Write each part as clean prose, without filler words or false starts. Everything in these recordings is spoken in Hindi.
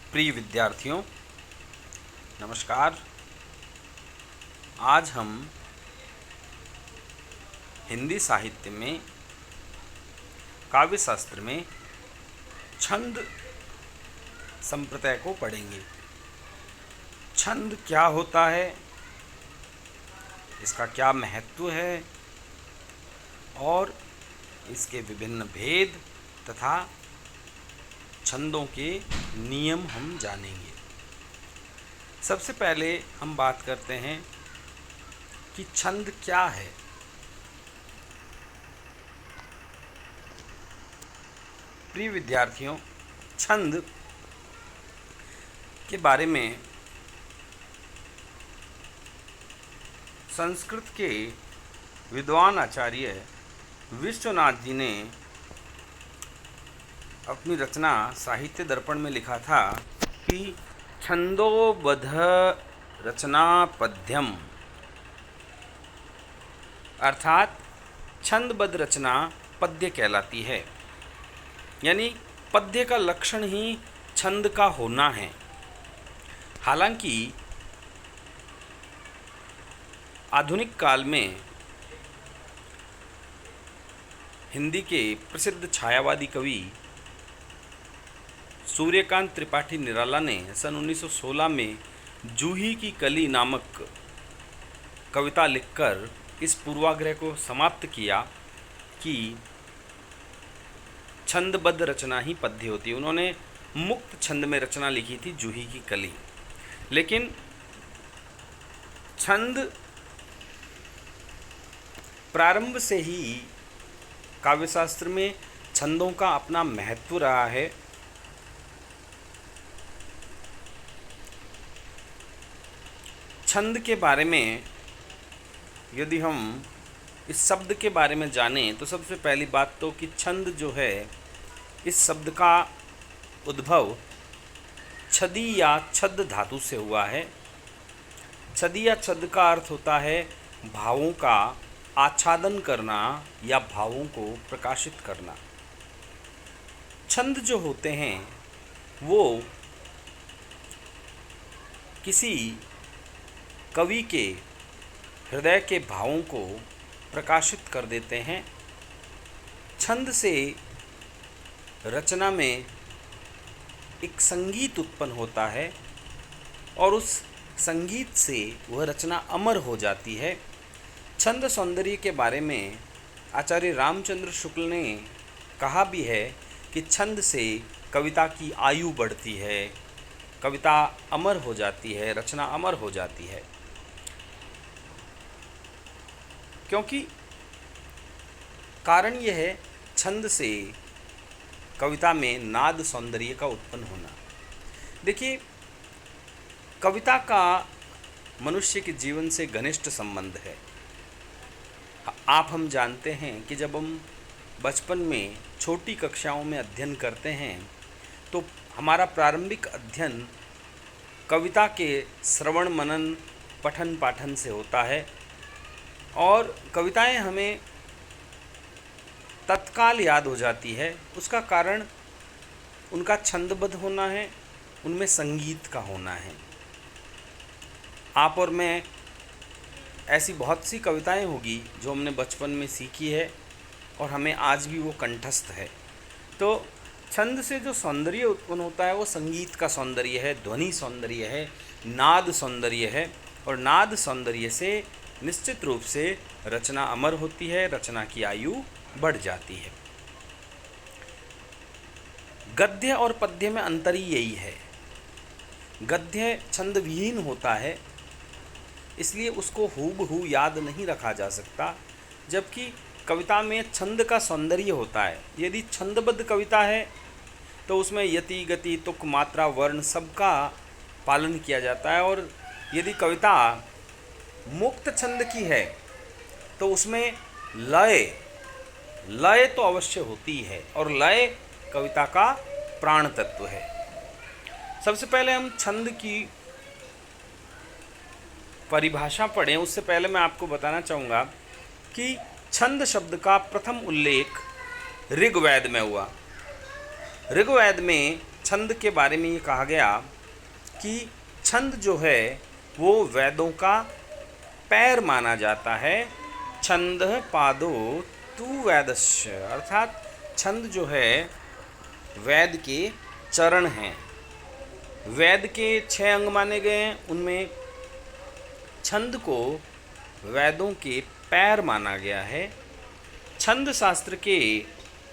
प्रिय विद्यार्थियों, नमस्कार। आज हम हिंदी साहित्य में काव्य शास्त्र में छंद संप्रदाय को पढ़ेंगे। छंद क्या होता है, इसका क्या महत्व है और इसके विभिन्न भेद तथा छंदों के नियम हम जानेंगे। सबसे पहले हम बात करते हैं कि छंद क्या है। प्रिय विद्यार्थियों, छंद के बारे में संस्कृत के विद्वान आचार्य विश्वनाथ जी ने अपनी रचना साहित्य दर्पण में लिखा था कि छंदोबद्ध रचना पद्यम, अर्थात छंदबद्ध रचना पद्य कहलाती है। यानी पद्य का लक्षण ही छंद का होना है। हालांकि आधुनिक काल में हिंदी के प्रसिद्ध छायावादी कवि सूर्यकांत त्रिपाठी निराला ने सन 1916 में जूही की कली नामक कविता लिखकर इस पूर्वाग्रह को समाप्त किया कि छंदबद्ध रचना ही पद्य होती है। उन्होंने मुक्त छंद में रचना लिखी थी, जूही की कली। लेकिन छंद प्रारंभ से ही काव्यशास्त्र में छंदों का अपना महत्व रहा है। छंद के बारे में यदि हम इस शब्द के बारे में जानें तो सबसे पहली बात तो कि छंद जो है, इस शब्द का उद्भव छदी या छद धातु से हुआ है। छदी या छद का अर्थ होता है भावों का आच्छादन करना या भावों को प्रकाशित करना। छंद जो होते हैं वो किसी कवि के हृदय के भावों को प्रकाशित कर देते हैं। छंद से रचना में एक संगीत उत्पन्न होता है और उस संगीत से वह रचना अमर हो जाती है। छंद सौंदर्य के बारे में आचार्य रामचंद्र शुक्ल ने कहा भी है कि छंद से कविता की आयु बढ़ती है, कविता अमर हो जाती है, रचना अमर हो जाती है। क्योंकि कारण यह है छंद से कविता में नाद सौंदर्य का उत्पन्न होना। देखिए, कविता का मनुष्य के जीवन से घनिष्ठ संबंध है। हम जानते हैं कि जब हम बचपन में छोटी कक्षाओं में अध्ययन करते हैं तो हमारा प्रारंभिक अध्ययन कविता के श्रवण मनन पठन पाठन से होता है और कविताएं हमें तत्काल याद हो जाती है। उसका कारण उनका छंदबद्ध होना है, उनमें संगीत का होना है। आप और मैं ऐसी बहुत सी कविताएं होगी जो हमने बचपन में सीखी है और हमें आज भी वो कंठस्थ है। तो छंद से जो सौंदर्य उत्पन्न होता है वो संगीत का सौंदर्य है, ध्वनि सौंदर्य है, नाद सौंदर्य है। और नाद सौंदर्य से निश्चित रूप से रचना अमर होती है, रचना की आयु बढ़ जाती है। गद्य और पद्य में अंतर ही यही है। गद्य छंद विहीन होता है, इसलिए उसको हूबहू याद नहीं रखा जा सकता, जबकि कविता में छंद का सौंदर्य होता है। यदि छंदबद्ध कविता है तो उसमें यति गति तुक मात्रा वर्ण सबका पालन किया जाता है। और यदि कविता मुक्त छंद की है तो उसमें लय तो अवश्य होती है और लय कविता का प्राण तत्व है। सबसे पहले हम छंद की परिभाषा पढ़ें, उससे पहले मैं आपको बताना चाहूँगा कि छंद शब्द का प्रथम उल्लेख ऋग्वेद में हुआ। ऋग्वेद में छंद के बारे में ये कहा गया कि छंद जो है वो वेदों का पैर माना जाता है। छंद पादो तू वेदस्य, अर्थात छंद जो है वेद के चरण हैं। वेद के 6 अंग माने गए हैं, उनमें छंद को वेदों के पैर माना गया है। छंद शास्त्र के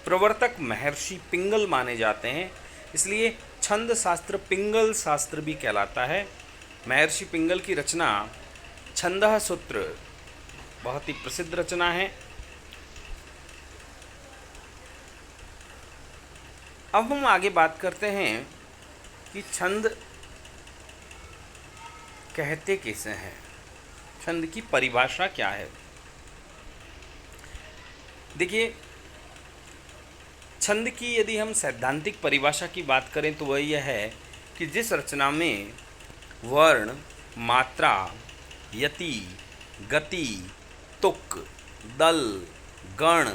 प्रवर्तक महर्षि पिंगल माने जाते हैं, इसलिए छंद शास्त्र पिंगल शास्त्र भी कहलाता है। महर्षि पिंगल की रचना छंदः सूत्र बहुत ही प्रसिद्ध रचना है। अब हम आगे बात करते हैं कि छंद कहते किसे हैं, छंद की परिभाषा क्या है। देखिए, छंद की यदि हम सैद्धांतिक परिभाषा की बात करें तो वह यह है कि जिस रचना में वर्ण, मात्रा, यति, गति, तुक, दल, गण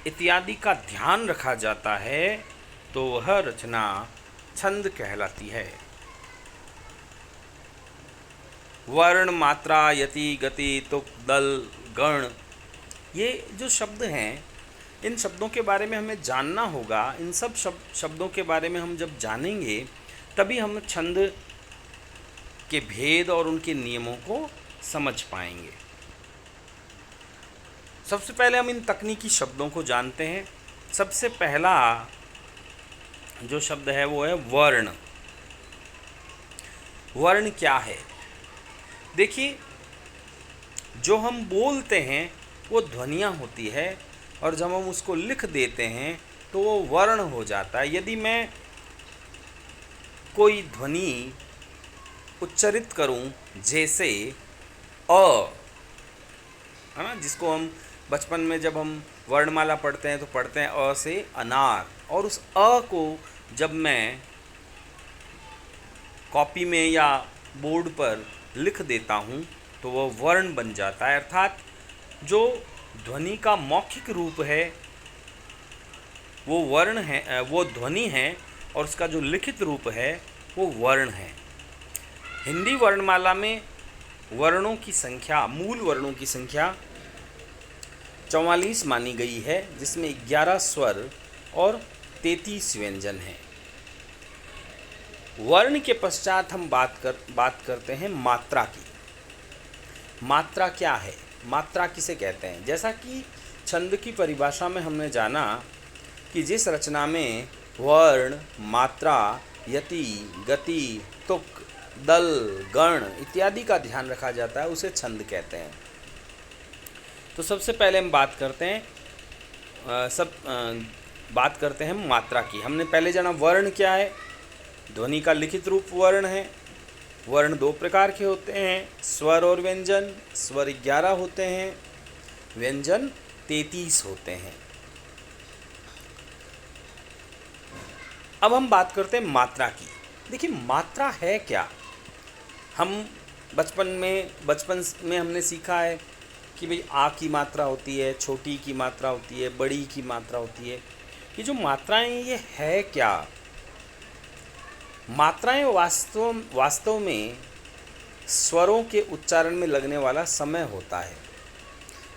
इत्यादि का ध्यान रखा जाता है तो वह रचना छंद कहलाती है। वर्ण, मात्रा, यति, गति, तुक, दल, गण, ये जो शब्द हैं, इन शब्दों के बारे में हमें जानना होगा। इन सब शब्दों के बारे में हम जब जानेंगे तभी हम छंद के भेद और उनके नियमों को समझ पाएंगे। सबसे पहले हम इन तकनीकी शब्दों को जानते हैं। सबसे पहला जो शब्द है वो है वर्ण। वर्ण क्या है? देखिए, जो हम बोलते हैं वो ध्वनियाँ होती है और जब हम उसको लिख देते हैं तो वो वर्ण हो जाता है। यदि मैं कोई ध्वनि उच्चारित करूं जैसे अ, है ना, जिसको हम बचपन में जब हम वर्णमाला पढ़ते हैं तो पढ़ते हैं अ से अनार, और उस अ को जब मैं कॉपी में या बोर्ड पर लिख देता हूँ तो वह वर्ण बन जाता है। अर्थात जो ध्वनि का मौखिक रूप है वो वर्ण है, वो ध्वनि है, और उसका जो लिखित रूप है वो वर्ण है। हिंदी वर्णमाला में वर्णों की संख्या, मूल वर्णों की संख्या 44 मानी गई है, जिसमें 11 स्वर और 33 व्यंजन हैं। वर्ण के पश्चात हम बात करते हैं मात्रा की। मात्रा क्या है? मात्रा किसे कहते हैं? जैसा कि छंद की परिभाषा में हमने जाना कि जिस रचना में वर्ण, मात्रा, यति, गति, तुक, दल, गण इत्यादि का ध्यान रखा जाता है उसे छंद कहते हैं। तो सबसे पहले हम बात करते हैं मात्रा की। हमने पहले जाना वर्ण क्या है। ध्वनि का लिखित रूप वर्ण है। वर्ण 2 प्रकार के होते हैं, स्वर और व्यंजन। स्वर 11 होते हैं, व्यंजन 33 होते हैं। अब हम बात करते हैं मात्रा की। देखिए, मात्रा है क्या? हम बचपन में हमने सीखा है कि भाई आ की मात्रा होती है, छोटी की मात्रा होती है, बड़ी की मात्रा होती है। ये जो मात्राएं ये है क्या? मात्राएं वास्तव में स्वरों के उच्चारण में लगने वाला समय होता है।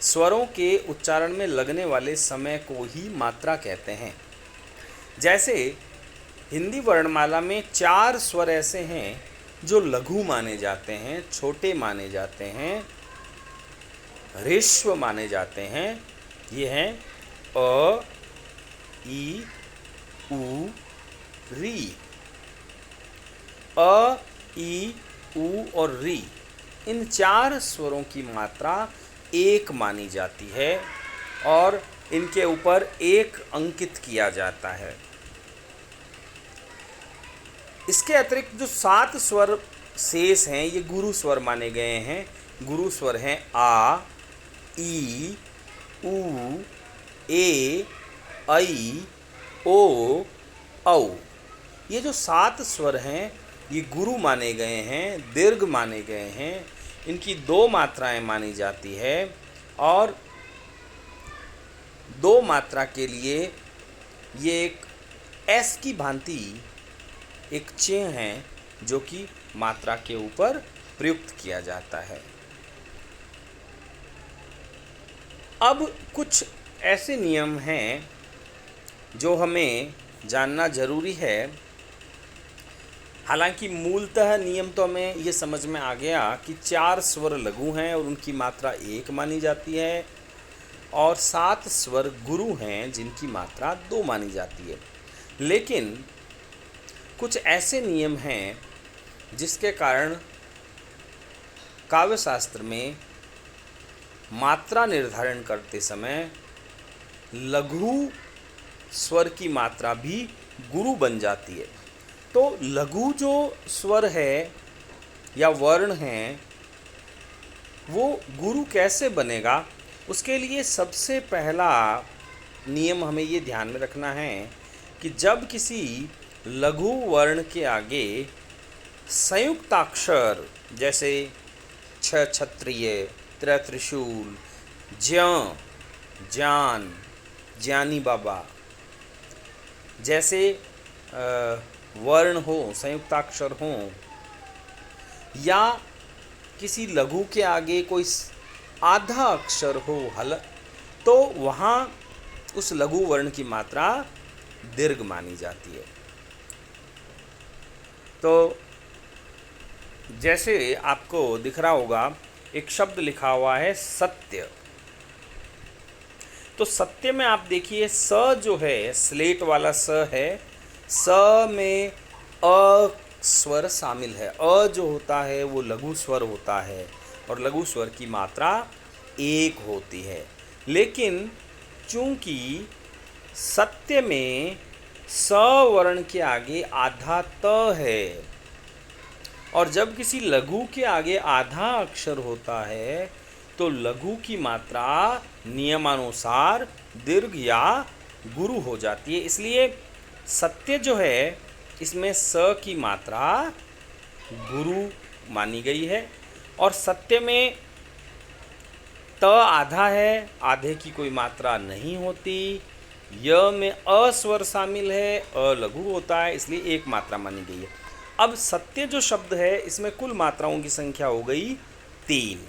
स्वरों के उच्चारण में लगने वाले समय को ही मात्रा कहते हैं। जैसे हिंदी वर्णमाला में 4 स्वर ऐसे हैं जो लघु माने जाते हैं, छोटे माने जाते हैं, ह्रस्व माने जाते हैं। ये हैं अ, ई, उ, री। अ, ई, उ और री, इन 4 स्वरों की मात्रा 1 मानी जाती है और इनके ऊपर 1 अंकित किया जाता है। इसके अतिरिक्त जो 7 स्वर शेष हैं ये गुरु स्वर माने गए हैं। गुरु स्वर हैं आ, ई, उ, ए, ऐ, ओ, औ। ये जो 7 स्वर हैं ये गुरु माने गए हैं, दीर्घ माने गए हैं। इनकी 2 मात्राएं मानी जाती है और 2 मात्रा के लिए ये एक एस की भांति एक चिह्न है जो कि मात्रा के ऊपर प्रयुक्त किया जाता है। अब कुछ ऐसे नियम हैं जो हमें जानना जरूरी है। हालांकि मूलतः नियम तो हमें ये समझ में आ गया कि 4 स्वर लघु हैं और उनकी मात्रा 1 मानी जाती है, और 7 स्वर गुरु हैं जिनकी मात्रा 2 मानी जाती है। लेकिन कुछ ऐसे नियम हैं जिसके कारण काव्य शास्त्र में मात्रा निर्धारण करते समय लघु स्वर की मात्रा भी गुरु बन जाती है। तो लघु जो स्वर है या वर्ण है वो गुरु कैसे बनेगा, उसके लिए सबसे पहला नियम हमें ये ध्यान में रखना है कि जब किसी लघु वर्ण के आगे संयुक्ताक्षर जैसे छ क्षत्रिय, त्र त्रिशूल, ज्ञ, जान, ज्ञानी बाबा जैसे वर्ण हो, संयुक्ताक्षर हो, या किसी लघु के आगे कोई आधा अक्षर हो हल, तो वहाँ उस लघु वर्ण की मात्रा दीर्घ मानी जाती है। तो जैसे आपको दिख रहा होगा एक शब्द लिखा हुआ है सत्य। तो सत्य में आप देखिए स जो है स्लेट वाला स है, स में अ स्वर शामिल है। अ जो होता है वो लघु स्वर होता है और लघु स्वर की मात्रा 1 होती है। लेकिन चूंकि सत्य में स वर्ण के आगे आधा त है और जब किसी लघु के आगे आधा अक्षर होता है तो लघु की मात्रा नियमानुसार दीर्घ या गुरु हो जाती है। इसलिए सत्य जो है इसमें स की मात्रा गुरु मानी गई है। और सत्य में त आधा है, आधे की कोई मात्रा नहीं होती। य में अ स्वर शामिल है, अ लघु होता है, इसलिए 1 मात्रा मानी गई है। अब सत्य जो शब्द है इसमें कुल मात्राओं की संख्या हो गई 3।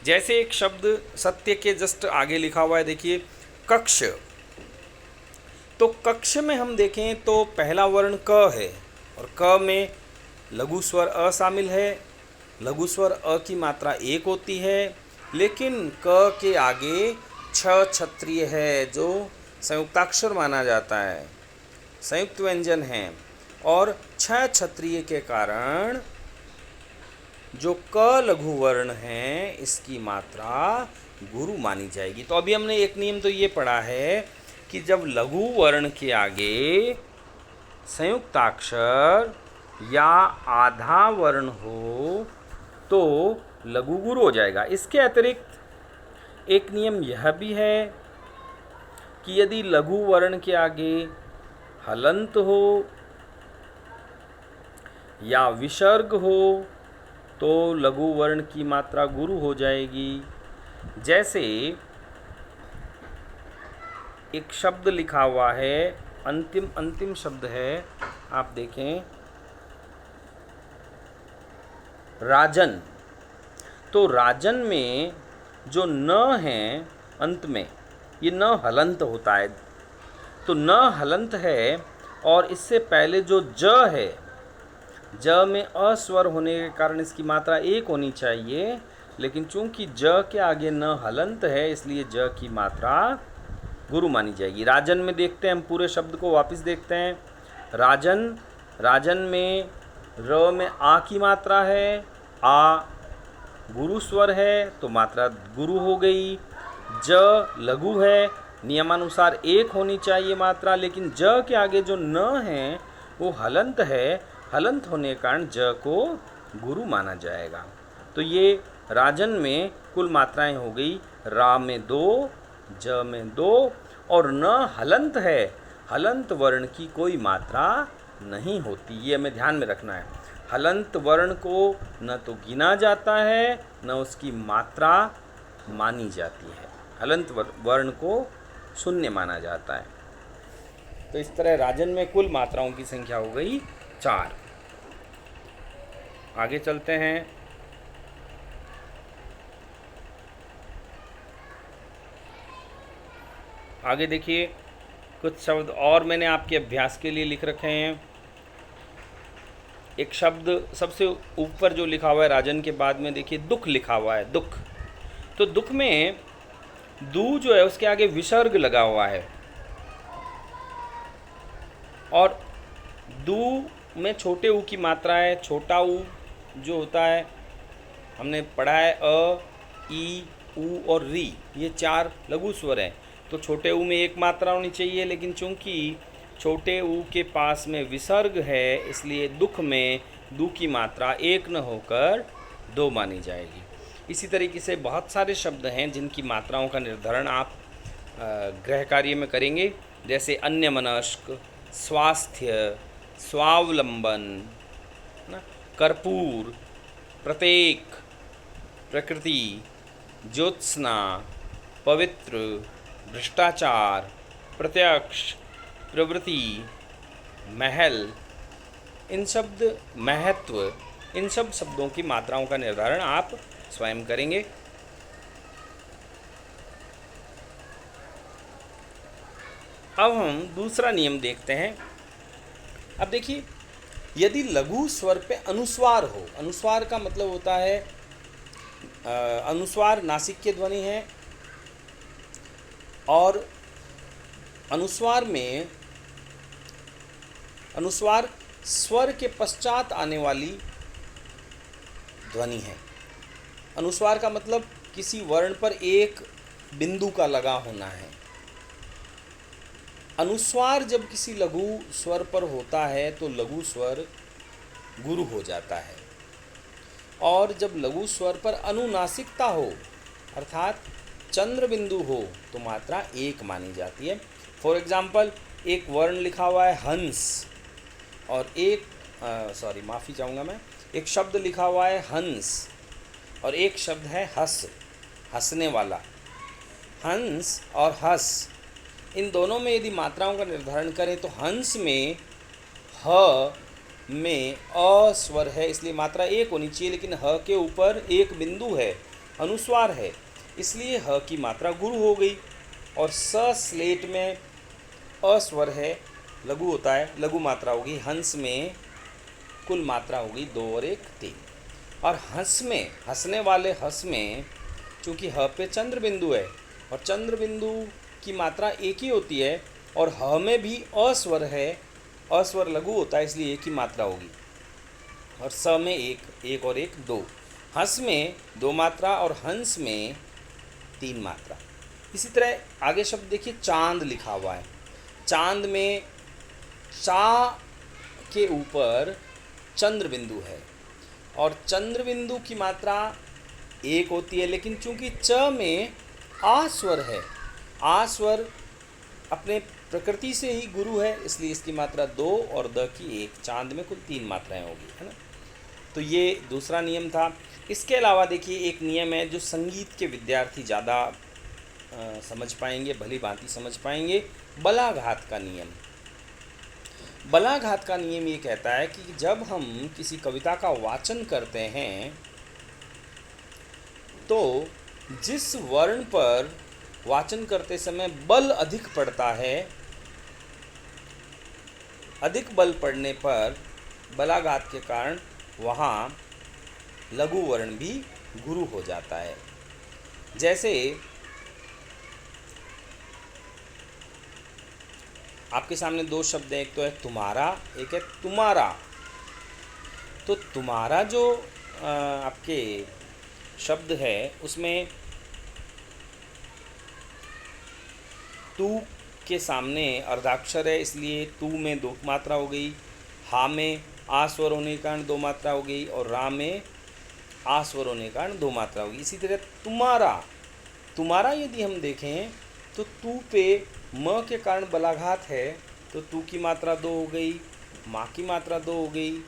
जैसे एक शब्द सत्य के जस्ट आगे लिखा हुआ है, देखिए कक्ष। तो कक्ष में हम देखें तो पहला वर्ण क है और क में लघु स्वर अ शामिल है। लघु स्वर अ की मात्रा 1 होती है, लेकिन क के आगे छ क्षत्रिय है जो संयुक्ताक्षर माना जाता है, संयुक्त व्यंजन है, और छ क्षत्रिय के कारण जो क लघु वर्ण है इसकी मात्रा गुरु मानी जाएगी। तो अभी हमने एक नियम तो ये पढ़ा है कि जब लघु वर्ण के आगे संयुक्ताक्षर या आधा वर्ण हो तो लघु गुरु हो जाएगा। इसके अतिरिक्त एक नियम यह भी है कि यदि लघु वर्ण के आगे हलंत हो या विसर्ग हो तो लघु वर्ण की मात्रा गुरु हो जाएगी। जैसे एक शब्द लिखा हुआ है, अंतिम शब्द है, आप देखें राजन। तो राजन में जो न है अंत में, ये न हलंत होता है। तो न हलंत है और इससे पहले जो ज है, ज में अ स्वर होने के कारण इसकी मात्रा 1 होनी चाहिए, लेकिन चूंकि ज के आगे न हलंत है इसलिए ज की मात्रा गुरु मानी जाएगी। राजन में देखते हैं, हम पूरे शब्द को वापस देखते हैं। राजन, राजन में र में आ की मात्रा है, आ गुरु स्वर है तो मात्रा गुरु हो गई। ज लघु है, नियमानुसार 1 होनी चाहिए मात्रा, लेकिन ज के आगे जो न है वो हलंत है, हलंत होने के कारण ज को गुरु माना जाएगा। तो ये राजन में कुल मात्राएं हो गई, रा में 2, ज में 2, और न हलंत है, हलंत वर्ण की कोई मात्रा नहीं होती। ये हमें ध्यान में रखना है। हलंत वर्ण को न तो गिना जाता है न उसकी मात्रा मानी जाती है। हलंत वर्ण को शून्य माना जाता है। तो इस तरह राजन में कुल मात्राओं की संख्या हो गई 4। आगे चलते हैं। आगे देखिए, कुछ शब्द और मैंने आपके अभ्यास के लिए लिख रखे हैं। एक शब्द सबसे ऊपर जो लिखा हुआ है राजन के बाद में, देखिए दुख लिखा हुआ है, दुख। तो दुख में दू जो है उसके आगे विसर्ग लगा हुआ है, और दू में छोटे ऊ की मात्रा है। छोटा ऊ जो होता है, हमने पढ़ा है अ, ई, ऊ और री, ये 4 लघु स्वर हैं। तो छोटे ऊ में एक मात्रा होनी चाहिए, लेकिन चूंकि छोटे ऊ के पास में विसर्ग है, इसलिए दुख में दू की मात्रा 1 न होकर 2 मानी जाएगी। इसी तरीके से बहुत सारे शब्द हैं जिनकी मात्राओं का निर्धारण आप गृह कार्य में करेंगे, जैसे अन्यमनस्क, स्वास्थ्य, स्वावलंबन, ना, कर्पूर, प्रत्येक, प्रकृति, ज्योत्सना, पवित्र, भ्रष्टाचार, प्रत्यक्ष, प्रवृत्ति, महल, इन शब्द, महत्व, इन सब शब्दों की मात्राओं का निर्धारण आप स्वयं करेंगे। अब हम दूसरा नियम देखते हैं। अब देखिए, यदि लघु स्वर पे अनुस्वार हो, अनुस्वार का मतलब होता है अनुस्वार नासिक्य ध्वनि है, और अनुस्वार में अनुस्वार स्वर के पश्चात आने वाली ध्वनि है। अनुस्वार का मतलब किसी वर्ण पर एक बिंदु का लगा होना है। अनुस्वार जब किसी लघु स्वर पर होता है तो लघु स्वर गुरु हो जाता है, और जब लघु स्वर पर अनुनासिकता हो अर्थात चंद्र बिंदु हो तो मात्रा 1 मानी जाती है। फॉर एग्जाम्पल, एक वर्ण लिखा हुआ है हंस, और एक माफ़ी चाहूँगा मैं, एक शब्द लिखा हुआ है हंस, और एक शब्द है हंस, हंसने वाला। हंस और हंस, इन दोनों में यदि मात्राओं का निर्धारण करें तो हंस में ह में अ स्वर है, इसलिए मात्रा 1 होनी चाहिए, लेकिन ह के ऊपर एक बिंदु है, अनुस्वार है, इसलिए ह की मात्रा गुरु हो गई। और स स्लेट में अ स्वर है, लघु होता है, लघु मात्रा होगी। हंस में कुल मात्रा होगी 2 और 1 3। और हंस में, हंसने वाले हंस में चूँकि ह पे चंद्र बिंदु है, और चंद्र बिंदु की मात्रा 1 ही होती है, और ह में भी अ स्वर है, अ स्वर लघु होता है, इसलिए 1 ही मात्रा होगी। और स में 1 और 1 2। हंस में 2 मात्रा और हंस में 3 मात्रा। इसी तरह आगे शब्द देखिए, चांद लिखा हुआ है। चांद में चा के ऊपर चंद्र बिंदु है, और चंद्र बिंदु की मात्रा 1 होती है, लेकिन चूंकि च में आ स्वर है, आ स्वर अपने प्रकृति से ही गुरु है, इसलिए इसकी मात्रा 2 और द की 1, चांद में कुल 3 मात्राएं होगी, है ना। तो ये दूसरा नियम था। इसके अलावा देखिए, एक नियम है जो संगीत के विद्यार्थी ज़्यादा समझ पाएंगे, भली भांति समझ पाएंगे, बलाघात का नियम। बलाघात का नियम ये कहता है कि जब हम किसी कविता का वाचन करते हैं तो जिस वर्ण पर वाचन करते समय बल अधिक पड़ता है, अधिक बल पड़ने पर बलाघात के कारण वहाँ लघु वर्ण भी गुरु हो जाता है। जैसे आपके सामने 2 शब्द हैं, एक तो है तुम्हारा, एक है तुम्हारा। तो तुम्हारा जो आपके शब्द है उसमें तू के सामने अर्धाक्षर है, इसलिए तू में 2 मात्रा हो गई। हा में आ स्वर होने के कारण 2 मात्रा हो गई, और रा में आ स्वर होने के कारण 2 मात्रा होगी। इसी तरह तुम्हारा, तुम्हारा यदि हम देखें तो तू पे म के कारण बलाघात है, तो तू की मात्रा 2 हो गई, माँ की मात्रा 2 हो गई,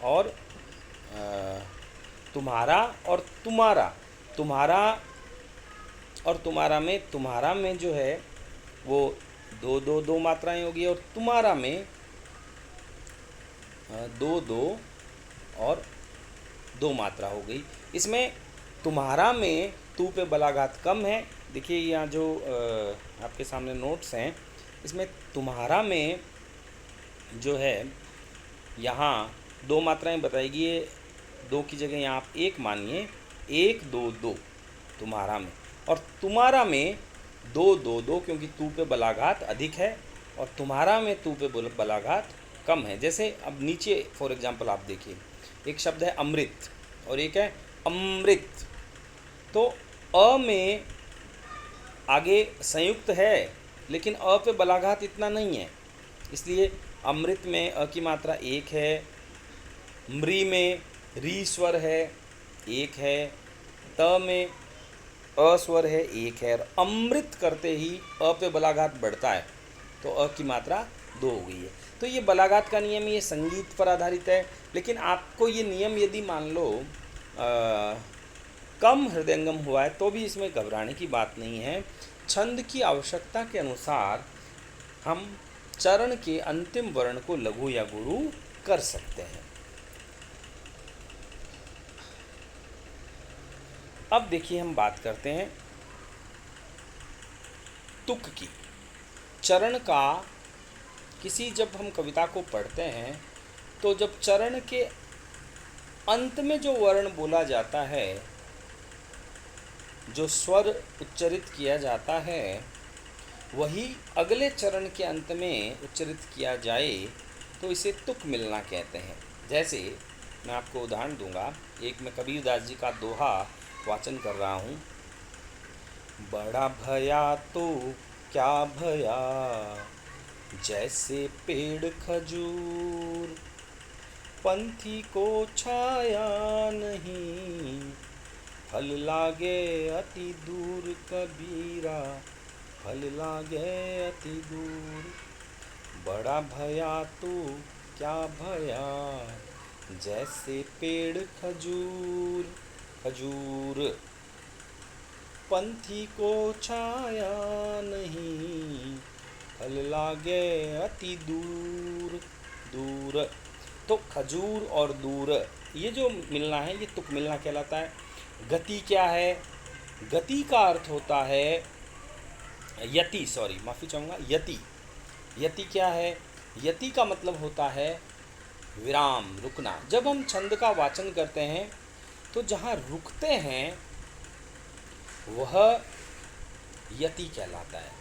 और तुम्हारा और तुम्हारा, तुम्हारा और तुम्हारा में जो है वो 2 मात्राएं होगी, और तुम्हारा में दो दो और दो मात्रा हो गई। इसमें तुम्हारा में तू पे बलाघात कम है। देखिए यहाँ जो आपके सामने नोट्स हैं, इसमें तुम्हारा में जो है यहाँ दो मात्राएं बताएगी। ये दो की जगह यहाँ आप एक मानिए, एक दो दो तुम्हारा में, और तुम्हारा में दो दो दो, क्योंकि तू पे बलाघात अधिक है और तुम्हारा में तू पे बलाघात कम है। जैसे अब नीचे फॉर एग्जांपल आप देखिए, एक शब्द है अमृत और एक है अमृत। तो अ में आगे संयुक्त है, लेकिन अ पे बलाघात इतना नहीं है, इसलिए अमृत में अ की मात्रा एक है, मृ में री स्वर है एक है, त में अ स्वर है एक है, और अमृत करते ही अ पे बलाघात बढ़ता है, तो अ की मात्रा दो हो गई है। तो ये बलाघात का नियम ये संगीत पर आधारित है, लेकिन आपको ये नियम यदि मान लो कम हृदयंगम हुआ है तो भी इसमें घबराने की बात नहीं है। छंद की आवश्यकता के अनुसार हम चरण के अंतिम वर्ण को लघु या गुरु कर सकते हैं। अब देखिए हम बात करते हैं तुक की। चरण का किसी जब हम कविता को पढ़ते हैं तो जब चरण के अंत में जो वर्ण बोला जाता है, जो स्वर उच्चरित किया जाता है, वही अगले चरण के अंत में उच्चरित किया जाए तो इसे तुक मिलना कहते हैं। जैसे मैं आपको उदाहरण दूंगा, एक मैं कबीरदास जी का दोहा वाचन कर रहा हूँ। बड़ा भया तो क्या भया, जैसे पेड़ खजूर, पंथी को छाया नहीं, फल लागे अति दूर कबीरा, फल लागे अति दूर। बड़ा भया तो क्या भया, जैसे पेड़ खजूर, खजूर, पंथी को छाया नहीं, फल लागे अति दूर, दूर। तो खजूर और दूर ये जो मिलना है ये तुक मिलना कहलाता है। गति क्या है? गति का अर्थ होता है यति, सॉरी माफ़ी चाहूँगा, यति। यति क्या है? यति का मतलब होता है विराम, रुकना। जब हम छंद का वाचन करते हैं तो जहाँ रुकते हैं वह यति कहलाता है।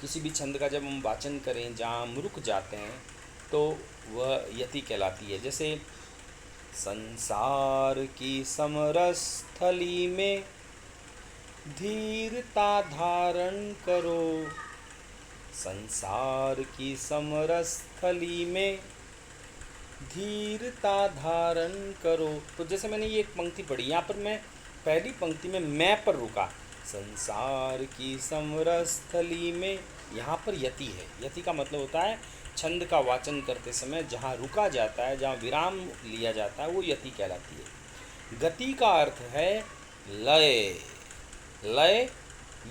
किसी भी छंद का जब हम वाचन करें जहाँ हम रुक जाते हैं तो वह यति कहलाती है। जैसे संसार की समरस्थली में धीरता धारण करो, संसार की समरस्थली में धीरता धारण करो। तो जैसे मैंने ये एक पंक्ति पढ़ी, यहाँ पर मैं पहली पंक्ति में मैं पर रुका, संसार की समरस्थली में, यहाँ पर यति है। यति का मतलब होता है छंद का वाचन करते समय जहाँ रुका जाता है, जहाँ विराम लिया जाता है, वो यति कहलाती है। गति का अर्थ है लय। लय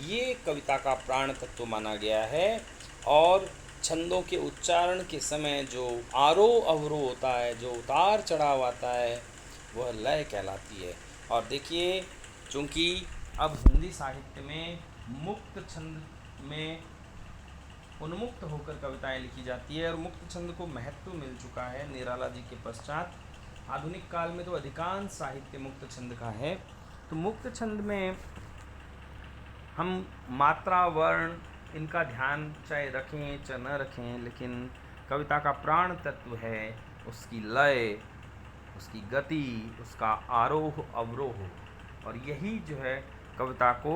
ये कविता का प्राण तत्व माना गया है, और छंदों के उच्चारण के समय जो आरोह अवरोह होता है, जो उतार चढ़ाव आता है, वह लय कहलाती है। और देखिए, चूँकि अब हिंदी साहित्य में मुक्त छंद में उन्मुक्त होकर कविताएं लिखी जाती है और मुक्त छंद को महत्व मिल चुका है निराला जी के पश्चात। आधुनिक काल में तो अधिकांश साहित्य मुक्त छंद का है। तो मुक्त छंद में हम मात्रा, वर्ण, इनका ध्यान चाहे रखें चाहे न रखें, लेकिन कविता का प्राण तत्व है उसकी लय, उसकी गति, उसका आरोह अवरोह, और यही जो है कविता को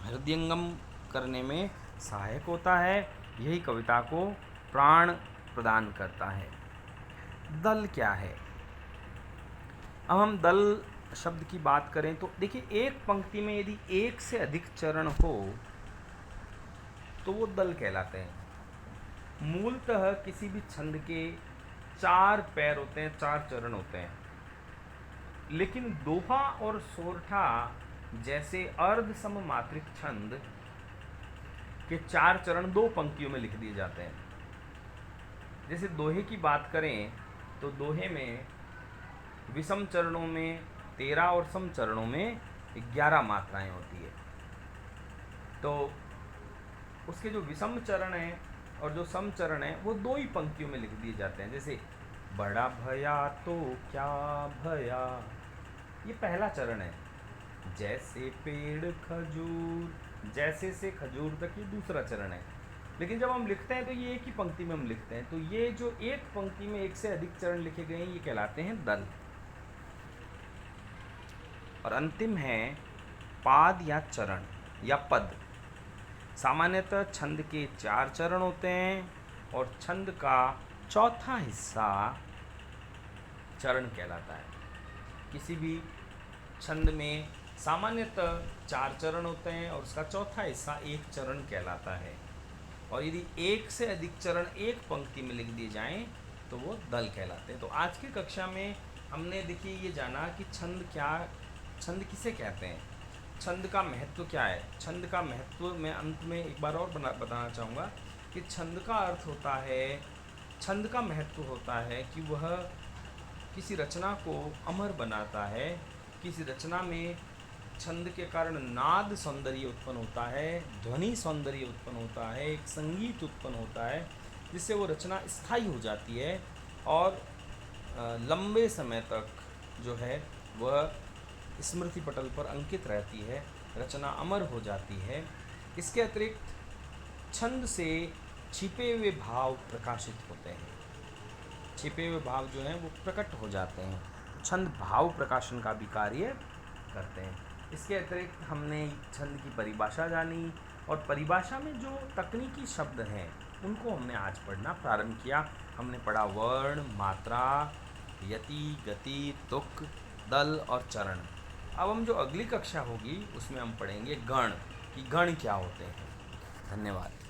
हृदयंगम करने में सहायक होता है, यही कविता को प्राण प्रदान करता है। दल क्या है? अब हम दल शब्द की बात करें तो देखिए, एक पंक्ति में यदि एक से अधिक चरण हो तो वो दल कहलाते हैं। मूलतः किसी भी छंद के 4 पैर होते हैं, 4 चरण होते हैं, लेकिन दोहा और सोरठा जैसे अर्ध सममात्रिक छंद के 4 चरण 2 पंक्तियों में लिख दिए जाते हैं। जैसे दोहे की बात करें तो दोहे में विषम चरणों में 13 और सम चरणों में 11 मात्राएं होती है। तो उसके जो विषम चरण है और जो सम चरण है वो 2 ही पंक्तियों में लिख दिए जाते हैं। जैसे बड़ा भया तो क्या भया, ये पहला चरण है। जैसे पेड़ खजूर, जैसे से खजूर तक ये दूसरा चरण है। लेकिन जब हम लिखते हैं तो ये एक ही पंक्ति में हम लिखते हैं। तो ये जो एक पंक्ति में एक से अधिक चरण लिखे गए हैं ये कहलाते हैं दल। और अंतिम है पाद या चरण या पद। सामान्यतः छंद के 4 चरण होते हैं और छंद का चौथा हिस्सा चरण कहलाता है। किसी भी छंद में सामान्यतः 4 चरण होते हैं और उसका चौथा हिस्सा एक चरण कहलाता है। और यदि एक से अधिक चरण एक पंक्ति में लिख दिए जाएं तो वो दल कहलाते हैं। तो आज की कक्षा में हमने देखिए ये जाना कि छंद किसे कहते हैं, छंद का महत्व क्या है। छंद का महत्व मैं अंत में एक बार और बताना चाहूँगा कि छंद का अर्थ होता है, छंद का महत्व होता है कि वह किसी रचना को अमर बनाता है। किसी रचना में छंद के कारण नाद सौंदर्य उत्पन्न होता है, ध्वनि सौंदर्य उत्पन्न होता है, एक संगीत उत्पन्न होता है जिससे वो रचना स्थायी हो जाती है और लंबे समय तक जो है वह स्मृति पटल पर अंकित रहती है, रचना अमर हो जाती है। इसके अतिरिक्त छंद से छिपे हुए भाव प्रकाशित होते हैं, छिपे हुए भाव जो हैं वो प्रकट हो जाते हैं। छंद भाव प्रकाशन का भी कार्य करते हैं। इसके अतिरिक्त हमने छंद की परिभाषा जानी और परिभाषा में जो तकनीकी शब्द हैं उनको हमने आज पढ़ना प्रारंभ किया। हमने पढ़ा वर्ण, मात्रा, यति, गति, तुक, दल और चरण। अब हम जो अगली कक्षा होगी उसमें हम पढ़ेंगे गण, कि गण क्या होते हैं। धन्यवाद।